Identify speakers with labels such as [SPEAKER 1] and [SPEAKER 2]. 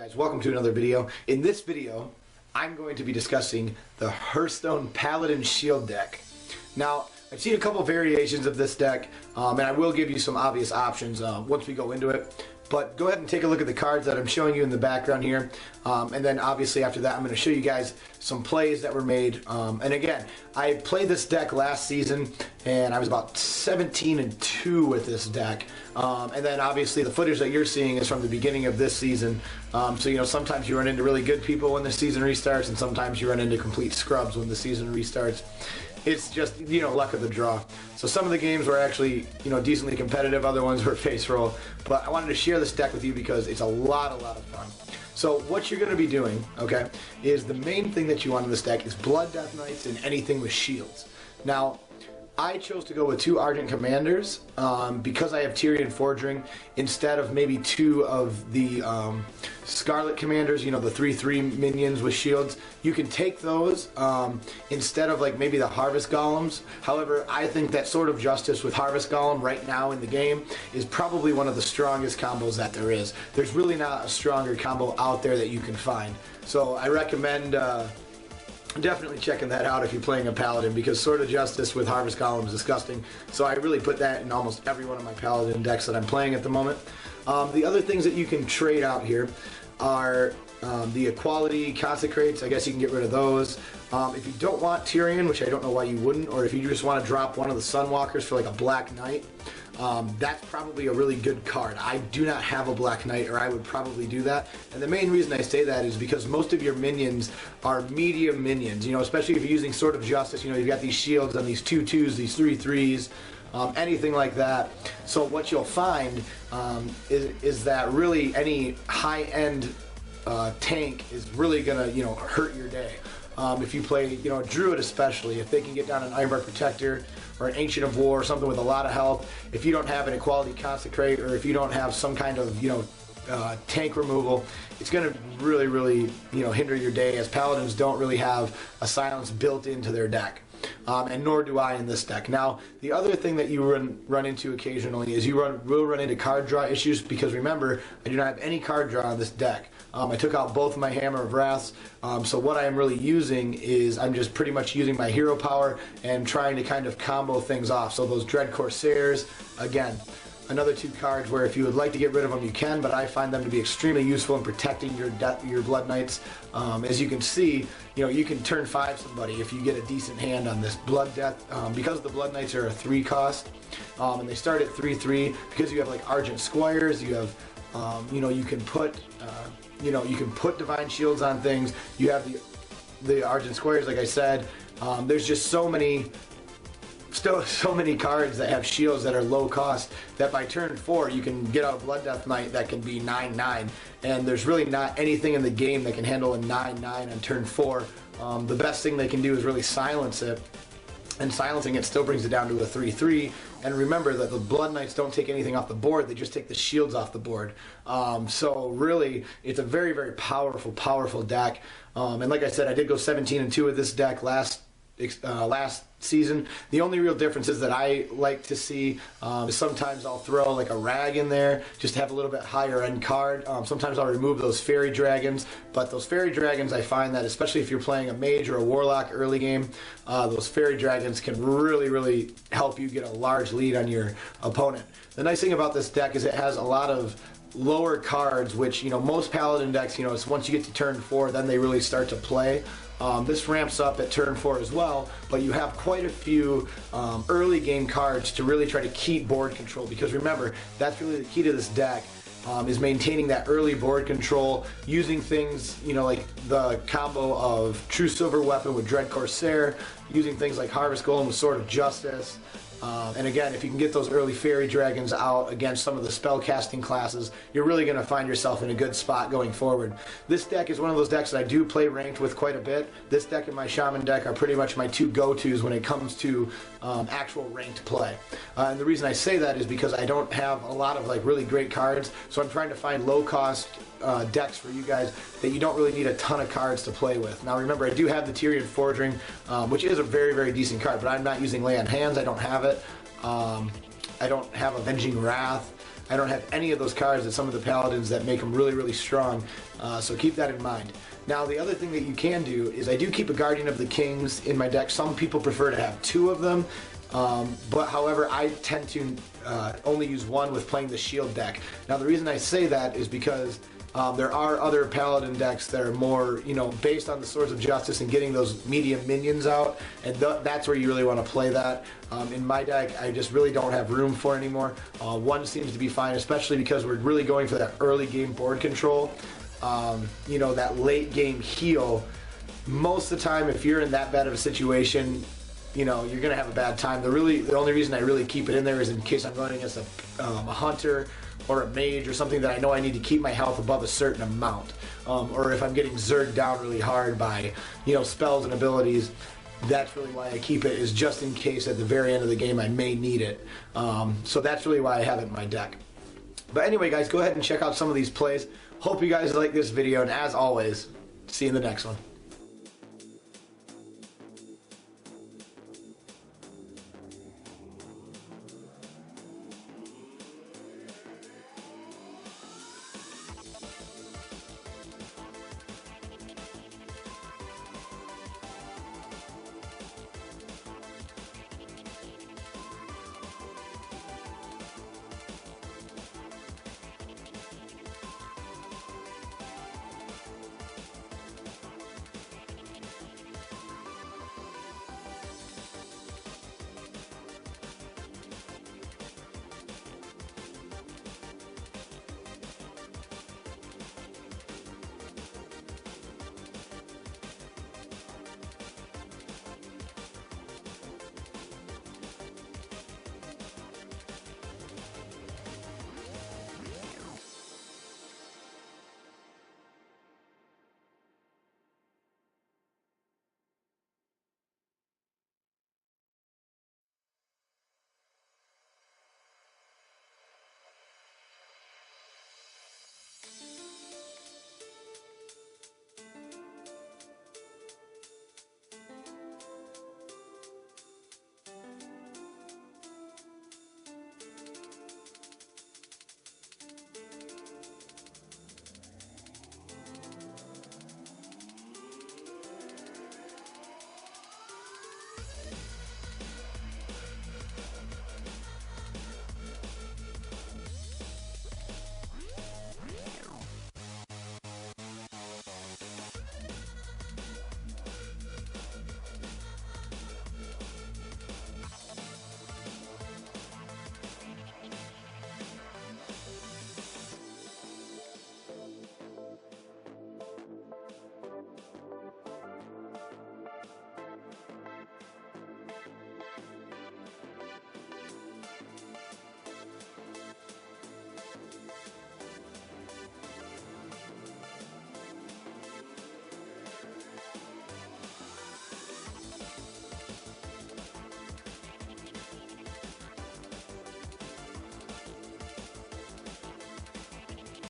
[SPEAKER 1] Guys, welcome to another video. In this video, I'm going to be discussing the Hearthstone Paladin Shield Deck. Now, I've seen a couple variations of this deck, and I will give you some obvious options once we go into it. But go ahead and take a look at the cards that I'm showing you in the background here, and then obviously after that I'm going to show you guys some plays that were made. And again, I played this deck last season, and I was about 17-2 with this deck. And then obviously the footage that you're seeing is from the beginning of this season. So you know, sometimes you run into really good people when the season restarts, and sometimes you run into complete scrubs when the season restarts. It's just, you know, luck of the draw. So some of the games were actually, you know, decently competitive, other ones were face roll. But I wanted to share this deck with you because it's a lot of fun. So what you're going to be doing, okay, is the main thing that you want in this deck is Blood Death Knights and anything with shields. Now, I chose to go with 2 Argent Commanders because I have Tyrion Forging instead of maybe 2 of the Scarlet Commanders, you know, the 3/3 minions with shields. You can take those instead of like maybe the Harvest Golems. However, I think that Sword of Justice with Harvest Golem right now in the game is probably one of the strongest combos that there is. There's really not a stronger combo out there that you can find. So I recommend definitely checking that out if you're playing a Paladin, because Sword of Justice with Harvest Golem is disgusting. So I really put that in almost every one of my Paladin decks that I'm playing at the moment. The other things that you can trade out here are the Equality Consecrates. I guess you can get rid of those. If you don't want Tyrion, which I don't know why you wouldn't, or if you just want to drop one of the Sunwalkers for like a Black Knight, that's probably a really good card. I do not have a Black Knight, or I would probably do that. And the main reason I say that is because most of your minions are medium minions, you know, especially if you're using Sword of Justice. You know, you've got these shields on these 2/2s, these 3/3s, anything like that. So what you'll find is that really any high-end tank is really gonna, you know, hurt your day. If you play, you know, a Druid especially, if they can get down an Ironbark Protector or an Ancient of War, something with a lot of health, if you don't have an Equality Consecrate, or if you don't have some kind of, you know, tank removal, it's going to really, you know, hinder your day, as Paladins don't really have a silence built into their deck. And nor do I in this deck. Now, the other thing that you run into occasionally is you will run into card draw issues, because remember, I do not have any card draw on this deck. I took out both my Hammer of Wraths, so what I am really using is I'm just pretty much using my hero power and trying to kind of combo things off. So those Dread Corsairs, again, another 2 cards where if you would like to get rid of them, you can, but I find them to be extremely useful in protecting your Blood Knights. As you can see, you know, you can turn 5 somebody if you get a decent hand on this Blood Death, because the Blood Knights are a 3 cost, and they start at 3/3, because you have like Argent Squires, you have, you know, you can put Divine Shields on things. You have the Argent Squires, like I said. There's just so many cards that have shields that are low cost that by turn 4 you can get out a Blood Death Knight that can be 9/9, and there's really not anything in the game that can handle a 9/9 on turn 4. The best thing they can do is really silence it, and silencing it still brings it down to a 3/3. And remember that the Blood Knights don't take anything off the board, they just take the shields off the board. So really, it's a very powerful deck. And like I said, I did go 17-2 with this deck last season. The only real difference is that I like to see is sometimes I'll throw like a Rag in there just to have a little bit higher end card. Sometimes I'll remove those Fairy Dragons, but those Fairy Dragons, I find that especially if you're playing a Mage or a Warlock early game, those Fairy Dragons can really help you get a large lead on your opponent. The nice thing about this deck is it has a lot of lower cards, which, you know, most Paladin decks, you know, it's once you get to turn 4 then they really start to play. This ramps up at turn 4 as well, but you have quite a few early game cards to really try to keep board control, because remember, that's really the key to this deck, is maintaining that early board control, using things, you know, like the combo of True Silver Weapon with Dread Corsair, using things like Harvest Golem with Sword of Justice. And again, if you can get those early Fairy Dragons out against some of the spell casting classes, you're really going to find yourself in a good spot going forward. This deck is one of those decks that I do play ranked with quite a bit. This deck and my Shaman deck are pretty much my 2 go-tos when it comes to actual ranked play. And the reason I say that is because I don't have a lot of like really great cards, so I'm trying to find low-cost decks for you guys that you don't really need a ton of cards to play with. Now remember, I do have the Tyrion Forging, which is a very decent card, but I'm not using Lay on Hands. I don't have it. I don't have Avenging Wrath. I don't have any of those cards that some of the paladins that make them really, really strong. So keep that in mind. Now, the other thing that you can do is I do keep a Guardian of the Kings in my deck. Some people prefer to have 2 of them. But however, I tend to only use 1 with playing the shield deck. Now, the reason I say that is because there are other paladin decks that are more, based on the Swords of Justice and getting those medium minions out, and that's where you really want to play that. In my deck, I just really don't have room for anymore. 1 seems to be fine, especially because we're really going for that early game board control. That late game heal. Most of the time, if you're in that bad of a situation, you're going to have a bad time. The only reason I really keep it in there is in case I'm going against a hunter or a mage or something that I know I need to keep my health above a certain amount. Or if I'm getting zerged down really hard by, spells and abilities, that's really why I keep it, is just in case at the very end of the game I may need it. So that's really why I have it in my deck. But anyway, guys, go ahead and check out some of these plays. Hope you guys like this video, and as always, see you in the next one.